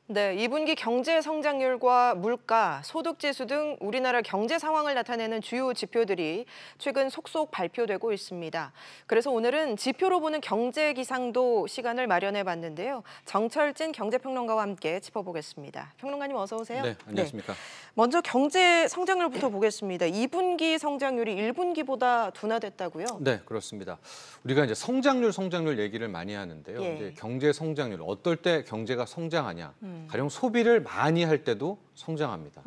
네, 2분기 경제 성장률과 물가, 소득 지수 등 우리나라 경제 상황을 나타내는 주요 지표들이 최근 속속 발표되고 있습니다. 그래서 오늘은 지표로 보는 경제 기상도 시간을 마련해 봤는데요. 정철진 경제평론가와 함께 짚어보겠습니다. 평론가님 어서 오세요. 네, 안녕하십니까. 먼저 경제 성장률부터 보겠습니다. 2분기 성장률이 1분기보다 둔화됐다고요? 네, 그렇습니다. 우리가 이제 성장률 얘기를 많이 하는데요. 예. 이제 경제 성장률, 어떨 때 경제가 성장하냐. 가령 소비를 많이 할 때도 성장합니다.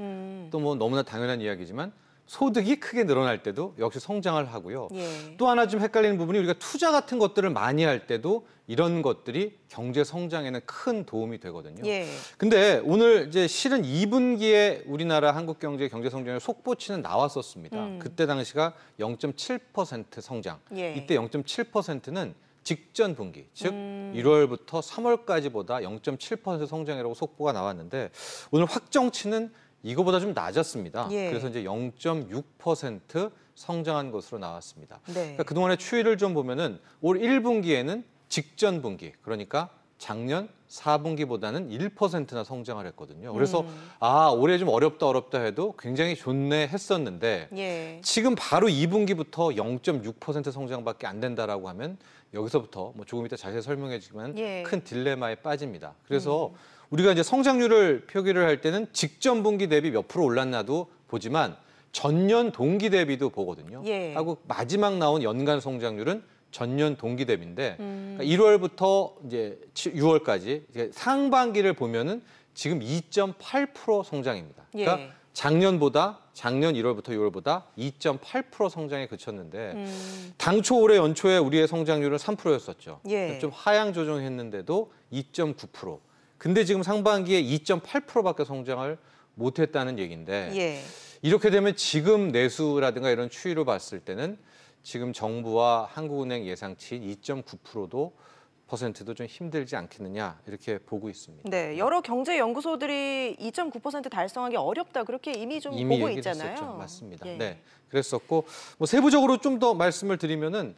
또 뭐 너무나 당연한 이야기지만 소득이 크게 늘어날 때도 역시 성장을 하고요. 예. 또 하나 좀 헷갈리는 부분이 우리가 투자 같은 것들을 많이 할 때도 이런 것들이 경제 성장에는 큰 도움이 되거든요. 예. 근데 오늘 이제 실은 2분기에 우리나라 한국 경제 성장률 속보치는 나왔었습니다. 그때 당시가 0.7% 성장. 예. 이때 0.7%는 직전 분기, 즉 1월부터 3월까지보다 0.7% 성장이라고 속보가 나왔는데 오늘 확정치는 이거보다 좀 낮았습니다. 예. 그래서 이제 0.6% 성장한 것으로 나왔습니다. 네. 그러니까 그동안의 추이를 좀 보면은 올 1분기에는 직전 분기, 그러니까 작년 4분기보다는 1%나 성장을 했거든요. 그래서 올해 좀 어렵다 해도 굉장히 좋네 했었는데 예. 지금 바로 2분기부터 0.6% 성장밖에 안 된다라고 하면 여기서부터 뭐 조금 이따 자세히 설명해주지만 예. 큰 딜레마에 빠집니다. 그래서 우리가 이제 성장률을 표기를 할 때는 직전 분기 대비 몇 프로 올랐나도 보지만 전년 동기 대비도 보거든요. 예. 하고 마지막 나온 연간 성장률은 전년 동기 대비인데 그러니까 1월부터 이제 6월까지 상반기를 보면은 지금 2.8% 성장입니다. 그러니까 예. 작년 1월부터 6월보다 2.8% 성장에 그쳤는데 당초 올해 연초에 우리의 성장률은 3%였었죠. 예. 좀 하향 조정했는데도 2.9%. 근데 지금 상반기에 2.8%밖에 성장을 못했다는 얘기인데 예. 이렇게 되면 지금 내수라든가 이런 추이로 봤을 때는 지금 정부와 한국은행 예상치인 2.9%도 퍼센트도 좀 힘들지 않겠느냐 이렇게 보고 있습니다. 네, 여러 경제 연구소들이 2.9% 달성하기 어렵다 그렇게 이미 좀 이미 보고 얘기를 있잖아요. 했었죠. 맞습니다. 예. 네, 그랬었고 뭐 세부적으로 좀 더 말씀을 드리면은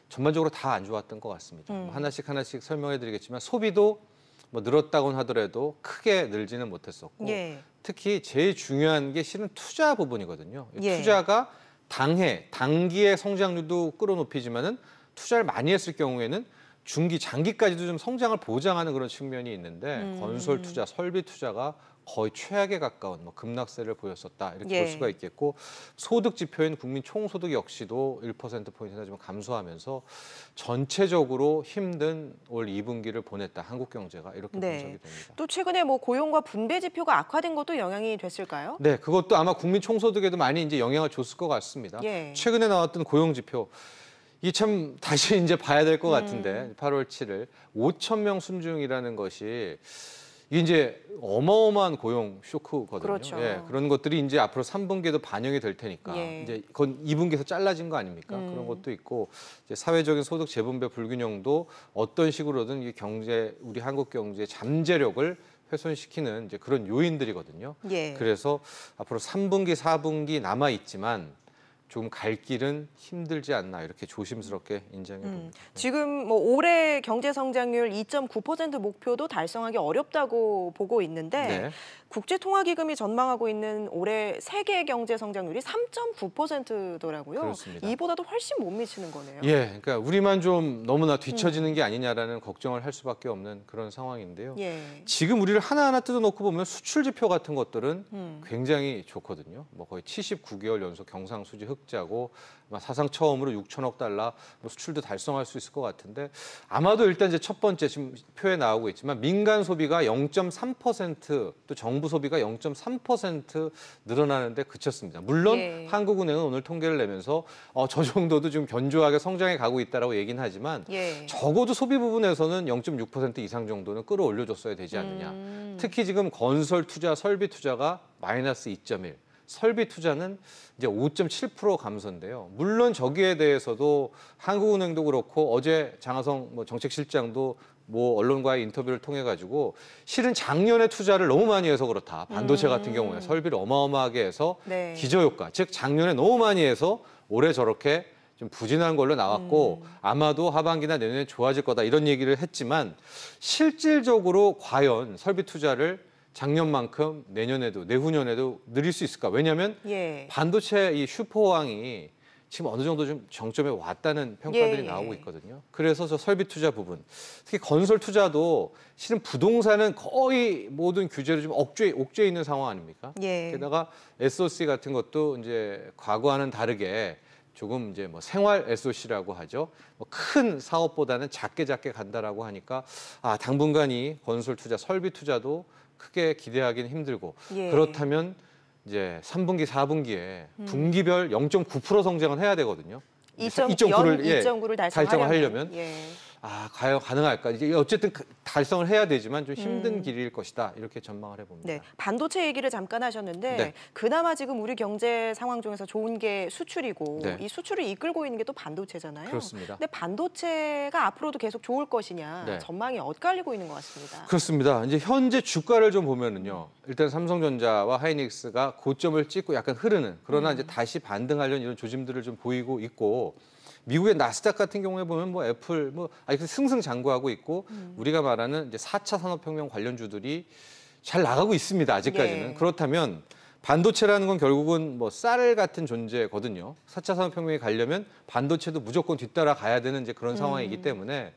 전반적으로 다 안 좋았던 것 같습니다. 뭐 하나씩 설명해드리겠지만 소비도 뭐 늘었다고는 하더라도 크게 늘지는 못했었고 예. 특히 제일 중요한 게 실은 투자 부분이거든요. 예. 투자가 단기의 성장률도 끌어높이지만은 투자를 많이 했을 경우에는 중기, 장기까지도 좀 성장을 보장하는 그런 측면이 있는데 건설 투자, 설비 투자가 거의 최악에 가까운 뭐 급락세를 보였었다 이렇게 예. 볼 수가 있겠고 소득 지표인 국민 총소득 역시도 1%포인트나 좀 감소하면서 전체적으로 힘든 올 2분기를 보냈다 한국 경제가 이렇게 네. 분석이 됩니다. 또 최근에 뭐 고용과 분배 지표가 악화된 것도 영향이 됐을까요? 네, 그것도 아마 국민 총소득에도 많이 이제 영향을 줬을 것 같습니다. 예. 최근에 나왔던 고용 지표. 이게 참 다시 이제 봐야 될 것 같은데 8월 7일 5천 명 순증이라는 것이 이게 이제 어마어마한 고용 쇼크거든요. 그렇죠. 예, 그런 것들이 이제 앞으로 3분기에도 반영이 될 테니까 예. 이제 그건 2분기에서 잘라진 거 아닙니까? 그런 것도 있고 이제 사회적인 소득 재분배 불균형도 어떤 식으로든 이 경제 우리 한국 경제의 잠재력을 훼손시키는 이제 그런 요인들이거든요. 예. 그래서 앞으로 3분기, 4분기 남아 있지만 좀 갈 길은 힘들지 않나 이렇게 조심스럽게 인정해 봅니다. 지금 뭐 올해 경제 성장률 2.9% 목표도 달성하기 어렵다고 보고 있는데 네. 국제통화기금이 전망하고 있는 올해 세계 경제 성장률이 3.9%더라고요. 그렇습니다. 이보다도 훨씬 못 미치는 거네요. 예, 그러니까 우리만 좀 너무나 뒤처지는 게 아니냐라는 걱정을 할 수밖에 없는 그런 상황인데요. 예. 지금 우리를 하나하나 뜯어놓고 보면 수출 지표 같은 것들은 굉장히 좋거든요. 뭐 거의 79개월 연속 경상수지 흑자고 사상 처음으로 6천억 달러 뭐 수출도 달성할 수 있을 것 같은데 아마도 일단 이제 첫 번째 지금 표에 나오고 있지만 민간 소비가 0.3% 또 정부 소비가 0.3% 늘어나는데 그쳤습니다. 물론 예. 한국은행은 오늘 통계를 내면서 저 정도도 좀 견조하게 성장해 가고 있다라고 얘기는 하지만 예. 적어도 소비 부분에서는 0.6% 이상 정도는 끌어올려줬어야 되지 않느냐. 특히 지금 건설 투자, 설비 투자가 마이너스 2.1. 설비 투자는 이제 5.7% 감소인데요. 물론 저기에 대해서도 한국은행도 그렇고 어제 장하성 정책실장도 언론과의 인터뷰를 통해 가지고 실은 작년에 투자를 너무 많이 해서 그렇다. 반도체 같은 경우에 설비를 어마어마하게 해서 네. 기저효과, 즉 작년에 너무 많이 해서 올해 저렇게 좀 부진한 걸로 나왔고 아마도 하반기나 내년에 좋아질 거다 이런 얘기를 했지만 실질적으로 과연 설비 투자를 작년만큼 내년에도 내후년에도 느릴 수 있을까? 왜냐하면 예. 반도체 이 슈퍼왕이 지금 어느 정도 좀 정점에 왔다는 평가들이 예. 나오고 있거든요. 그래서 저 설비 투자 부분, 특히 건설 투자도 실은 부동산은 거의 모든 규제로 좀 옥죄에 있는 상황 아닙니까? 예. 게다가 SOC 같은 것도 이제 과거와는 다르게 조금 이제 뭐 생활 SOC라고 하죠. 뭐 큰 사업보다는 작게 간다라고 하니까 당분간 이 건설 투자, 설비 투자도 크게 기대하기는 힘들고 예. 그렇다면 이제 3분기, 4분기에 분기별 0.9% 성장은 해야 되거든요. 2.9를 달성하려면 예. 과연 가능할까? 이제 어쨌든 달성을 해야 되지만 좀 힘든 길일 것이다. 이렇게 전망을 해봅니다. 네, 반도체 얘기를 잠깐 하셨는데 네. 그나마 지금 우리 경제 상황 중에서 좋은 게 수출이고 네. 이 수출을 이끌고 있는 게 또 반도체잖아요. 그렇습니다. 근데 반도체가 앞으로도 계속 좋을 것이냐 네. 전망이 엇갈리고 있는 것 같습니다. 그렇습니다. 이제 현재 주가를 좀 보면은요. 일단 삼성전자와 하이닉스가 고점을 찍고 약간 흐르는 그러나 이제 다시 반등하려는 이런 조짐들을 좀 보이고 있고 미국의 나스닥 같은 경우에 보면 뭐 애플 승승장구하고 있고 우리가 말하는 이제 4차 산업혁명 관련주들이 잘 나가고 있습니다. 아직까지는. 예. 그렇다면 반도체라는 건 결국은 뭐 쌀 같은 존재거든요. 4차 산업혁명이 가려면 반도체도 무조건 뒤따라 가야 되는 이제 그런 상황이기 때문에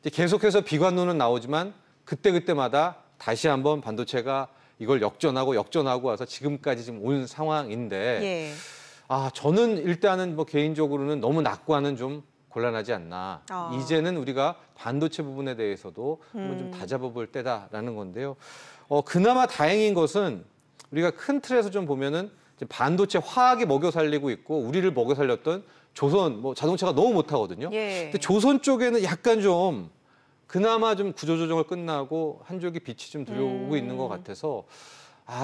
이제 계속해서 비관론은 나오지만 그때마다 다시 한번 반도체가 이걸 역전하고 와서 지금까지 지금 온 상황인데 예. 저는 일단은 뭐 개인적으로는 너무 낙관은 좀 곤란하지 않나. 이제는 우리가 반도체 부분에 대해서도 한번 좀 다잡아볼 때다라는 건데요. 그나마 다행인 것은 우리가 큰 틀에서 좀 보면은 이제 반도체 화학이 먹여 살리고 있고 우리를 먹여 살렸던 조선 뭐 자동차가 너무 못하거든요. 예. 근데 조선 쪽에는 약간 좀 그나마 좀 구조조정을 끝나고 한 줄기 빛이 좀 들어오고 있는 것 같아서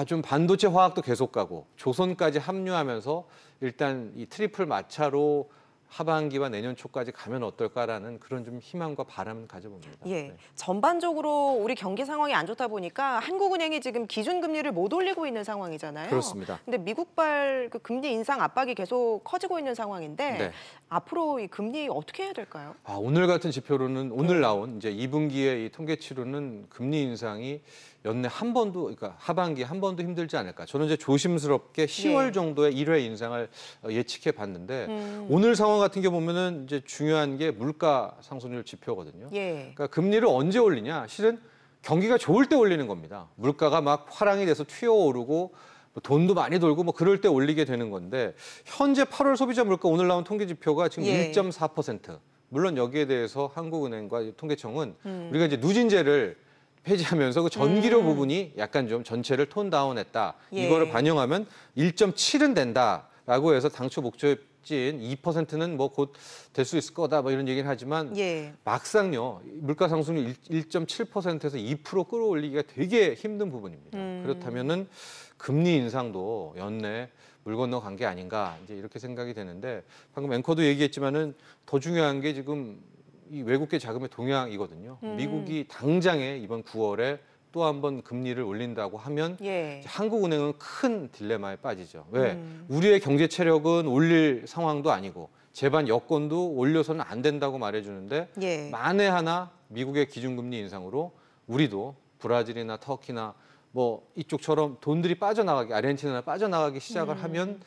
좀 반도체 화학도 계속 가고 조선까지 합류하면서 일단 이 트리플 마차로 하반기와 내년 초까지 가면 어떨까라는 그런 좀 희망과 바람은 가져봅니다. 예, 네. 전반적으로 우리 경기 상황이 안 좋다 보니까 한국은행이 지금 기준금리를 못 올리고 있는 상황이잖아요. 그렇습니다. 근데 미국발 그 금리 인상 압박이 계속 커지고 있는 상황인데 네. 앞으로 이 금리 어떻게 해야 될까요? 오늘 같은 지표로는 오늘 나온 이제 2분기의 이 통계치로는 금리 인상이 연내 한 번도 그러니까 하반기 한 번도 힘들지 않을까. 저는 이제 조심스럽게 10월 예. 정도의 1회 인상을 예측해 봤는데 오늘 상황 같은 경우 보면은 이제 중요한 게 물가 상승률 지표거든요. 예. 그러니까 금리를 언제 올리냐? 실은 경기가 좋을 때 올리는 겁니다. 물가가 막 화랑이 돼서 튀어오르고 뭐 돈도 많이 돌고 뭐 그럴 때 올리게 되는 건데 현재 8월 소비자 물가 오늘 나온 통계 지표가 지금 예. 1.4%. 물론 여기에 대해서 한국은행과 통계청은 우리가 이제 누진제를 폐지하면서 그 전기료 부분이 약간 좀 전체를 톤 다운했다. 예. 이거를 반영하면 1.7은 된다라고 해서 당초 목표인 2%는 뭐 곧 될 수 있을 거다. 뭐 이런 얘기는 하지만 예. 막상요 물가 상승률 1.7%에서 2% 끌어올리기가 되게 힘든 부분입니다. 그렇다면은 금리 인상도 연내 물 건너 간 게 아닌가 이제 이렇게 생각이 되는데 방금 앵커도 얘기했지만은 더 중요한 게 지금 이 외국계 자금의 동향이거든요. 미국이 당장에 이번 9월에 또 한 번 금리를 올린다고 하면 예. 한국은행은 큰 딜레마에 빠지죠. 왜? 우리의 경제 체력은 올릴 상황도 아니고 제반 여건도 올려서는 안 된다고 말해주는데 예. 만에 하나 미국의 기준금리 인상으로 우리도 브라질이나 터키나 뭐 이쪽처럼 돈들이 빠져나가기 아르헨티나나 빠져나가기 시작을 하면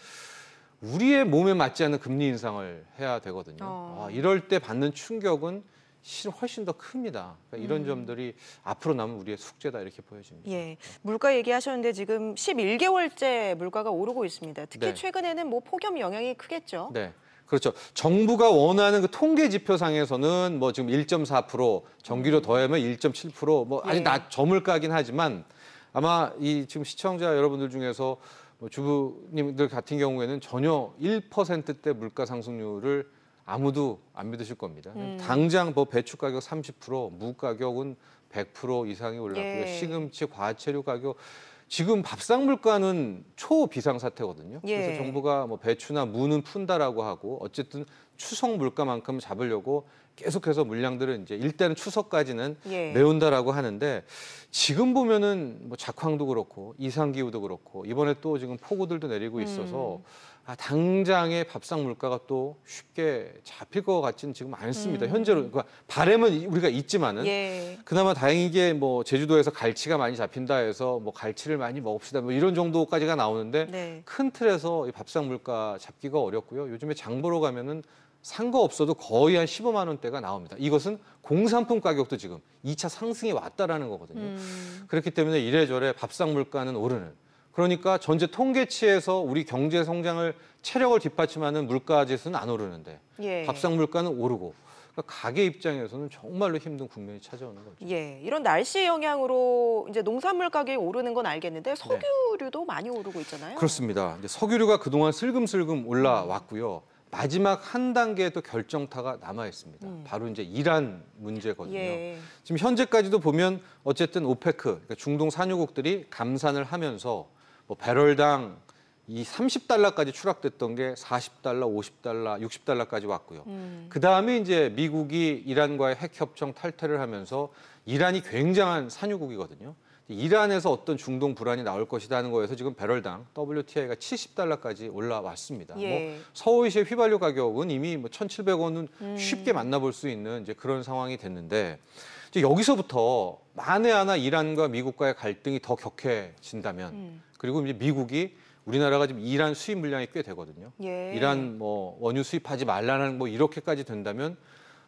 우리의 몸에 맞지 않는 금리 인상을 해야 되거든요. 이럴 때 받는 충격은 실은 훨씬 더 큽니다. 그러니까 이런 점들이 앞으로 남은 우리의 숙제다 이렇게 보여집니다. 예, 물가 얘기하셨는데 지금 11개월째 물가가 오르고 있습니다. 특히 네. 최근에는 뭐 폭염 영향이 크겠죠. 네. 그렇죠. 정부가 원하는 그 통계 지표상에서는 뭐 지금 1.4%, 전기료 더하면 1.7%뭐 아직 예. 저물가긴 하지만 아마 이 지금 시청자 여러분들 중에서 뭐 주부님들 같은 경우에는 전혀 1%대 물가 상승률을 아무도 안 믿으실 겁니다. 당장 뭐 배추 가격 30%, 무 가격은 100% 이상이 올랐고요. 예. 시금치, 과채료 가격 지금 밥상 물가는 초비상 사태거든요. 예. 그래서 정부가 뭐 배추나 무는 푼다라고 하고 어쨌든 추석 물가만큼 잡으려고 계속해서 물량들은 이제 일단은 추석까지는 예. 메운다라고 하는데 지금 보면은 뭐 작황도 그렇고 이상기후도 그렇고 이번에 또 지금 폭우들도 내리고 있어서 당장의 밥상 물가가 또 쉽게 잡힐 것 같지는 지금 않습니다. 현재로 그러니까 바람은 우리가 있지만은 예. 그나마 다행이게 뭐 제주도에서 갈치가 많이 잡힌다 해서 뭐 갈치를 많이 먹읍시다 뭐 이런 정도까지가 나오는데 네. 큰 틀에서 이 밥상 물가 잡기가 어렵고요. 요즘에 장 보러 가면은 산 거 없어도 거의 한 15만 원대가 나옵니다. 이것은 공산품 가격도 지금 2차 상승이 왔다라는 거거든요. 그렇기 때문에 이래저래 밥상 물가는 오르는. 그러니까 전체 통계치에서 우리 경제 성장을 체력을 뒷받침하는 물가 지수는 안 오르는데 예. 밥상 물가는 오르고 그러니까 가게 입장에서는 정말로 힘든 국면이 찾아오는 거죠. 예, 이런 날씨 영향으로 이제 농산물 가격이 오르는 건 알겠는데 석유류도 많이 오르고 있잖아요. 그렇습니다. 이제 석유류가 그동안 슬금슬금 올라왔고요. 마지막 한 단계의 또 결정타가 남아 있습니다. 바로 이제 이란 문제거든요. 예. 지금 현재까지도 보면 어쨌든 오페크, 그러니까 중동 산유국들이 감산을 하면서 뭐 배럴당 이 30달러까지 추락됐던 게 40달러, 50달러, 60달러까지 왔고요. 그 다음에 이제 미국이 이란과의 핵 협정 탈퇴를 하면서 이란이 굉장한 산유국이거든요. 이란에서 어떤 중동 불안이 나올 것이라는 거에서 지금 배럴당 WTI가 70달러까지 올라왔습니다. 예. 뭐 서울시의 휘발유 가격은 이미 뭐 1,700원은 쉽게 만나볼 수 있는 이제 그런 상황이 됐는데 이제 여기서부터 만에 하나 이란과 미국과의 갈등이 더 격해진다면 그리고 이제 미국이 우리나라가 지금 이란 수입 물량이 꽤 되거든요. 예. 이란 뭐 원유 수입하지 말라는 뭐 이렇게까지 된다면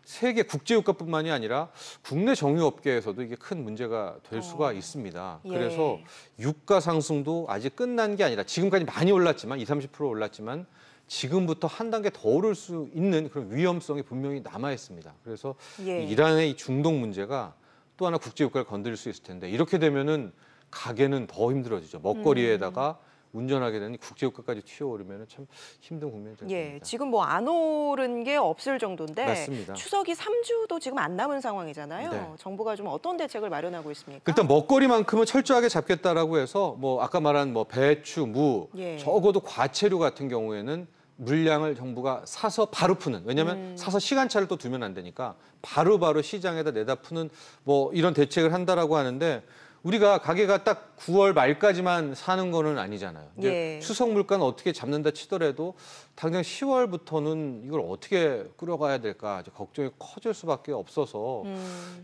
세계 국제유가뿐만이 아니라 국내 정유업계에서도 이게 큰 문제가 될 수가 있습니다. 예. 그래서 유가 상승도 아직 끝난 게 아니라 지금까지 많이 올랐지만 20-30% 올랐지만 지금부터 한 단계 더 오를 수 있는 그런 위험성이 분명히 남아 있습니다. 그래서 예. 이 이란의 이 중동 문제가 또 하나 국제유가를 건드릴 수 있을 텐데 이렇게 되면은 가게는 더 힘들어지죠. 먹거리에다가 운전하게 되는 국제유가까지 튀어오르면 참 힘든 국면이 될 예, 겁니다. 지금 뭐 안 오른 게 없을 정도인데 맞습니다. 추석이 3주도 지금 안 남은 상황이잖아요. 네. 정부가 좀 어떤 대책을 마련하고 있습니까? 일단 먹거리만큼은 철저하게 잡겠다라고 해서 뭐 아까 말한 뭐 배추, 무, 예. 적어도 과채류 같은 경우에는 물량을 정부가 사서 바로 푸는 왜냐하면 사서 시간차를 또 두면 안 되니까 바로바로 시장에다 내다 푸는 뭐 이런 대책을 한다라고 하는데 우리가 가게가 딱 9월 말까지만 사는 거는 아니잖아요. 이제 예. 추석 물가는 어떻게 잡는다 치더라도 당장 10월부터는 이걸 어떻게 끌어가야 될까 이제 걱정이 커질 수밖에 없어서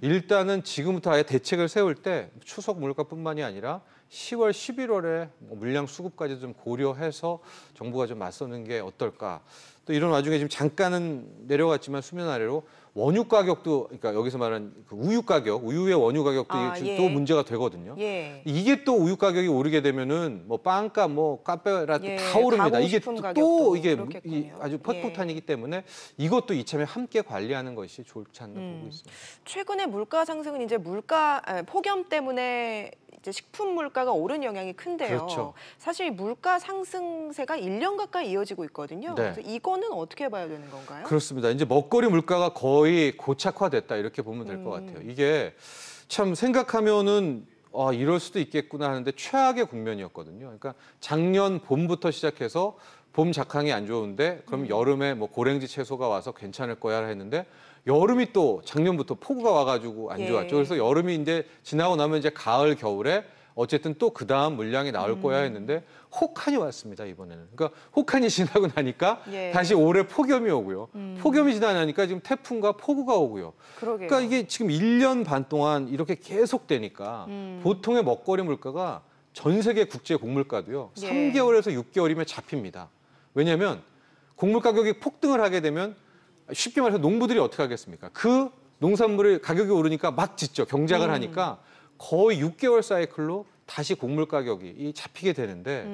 일단은 지금부터 아예 대책을 세울 때 추석 물가뿐만이 아니라 10월, 11월에 물량 수급까지 좀 고려해서 정부가 좀 맞서는 게 어떨까. 또 이런 와중에 지금 잠깐은 내려갔지만 수면 아래로 원유 가격도 그러니까 여기서 말하는 그 우유 가격, 우유의 원유 가격도 예. 또 문제가 되거든요. 예. 이게 또 우유 가격이 오르게 되면은 뭐 빵값, 뭐 카페라떼 예, 다 오릅니다. 이게 가공식품 또 가격도 이게 그렇겠군요. 아주 예. 폭탄이기 때문에 이것도 이참에 함께 관리하는 것이 좋지 않나 보고 있습니다. 최근에 물가 상승은 이제 폭염 때문에 이제 식품 물가가 오른 영향이 큰데요. 그렇죠. 사실 물가 상승세가 1년 가까이 이어지고 있거든요. 네. 그래서 이거는 어떻게 봐야 되는 건가요? 그렇습니다. 이제 먹거리 물가가 거의 고착화됐다 이렇게 보면 될 것 같아요. 이게 참 생각하면은 이럴 수도 있겠구나 하는데 최악의 국면이었거든요. 그러니까 작년 봄부터 시작해서 봄 작황이 안 좋은데 그럼 여름에 뭐 고랭지 채소가 와서 괜찮을 거야 했는데 여름이 또 작년부터 폭우가 와가지고 안 예. 좋았죠. 그래서 여름이 이제 지나고 나면 이제 가을, 겨울에 어쨌든 또 그 다음 물량이 나올 거야 했는데 혹한이 왔습니다, 이번에는. 그러니까 혹한이 지나고 나니까 예. 다시 올해 폭염이 오고요. 폭염이 지나고 나니까 지금 태풍과 폭우가 오고요. 그러게요. 그러니까 이게 지금 1년 반 동안 이렇게 계속되니까 보통의 먹거리 물가가 전 세계 국제 곡물가도요. 예. 3개월에서 6개월이면 잡힙니다. 왜냐하면 곡물 가격이 폭등을 하게 되면 쉽게 말해서 농부들이 어떻게 하겠습니까? 그 농산물의 가격이 오르니까 막 짓죠. 경작을 하니까 거의 6개월 사이클로 다시 곡물 가격이 잡히게 되는데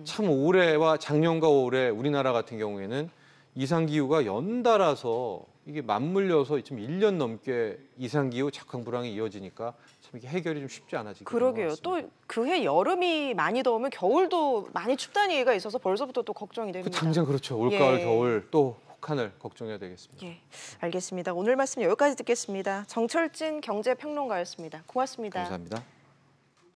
참 올해와 작년과 올해 우리나라 같은 경우에는 이상기후가 연달아서 이게 맞물려서 지금 1년 넘게 이상기후 작황 불황이 이어지니까 참 이게 해결이 좀 쉽지 않아지고 그러게요. 또 그해 여름이 많이 더우면 겨울도 많이 춥다는 얘기가 있어서 벌써부터 또 걱정이 됩니다. 당장 그렇죠. 올가을 예. 겨울 또 혹한을 걱정해야 되겠습니다. 예, 알겠습니다. 오늘 말씀 여기까지 듣겠습니다. 정철진 경제평론가였습니다. 고맙습니다. 감사합니다.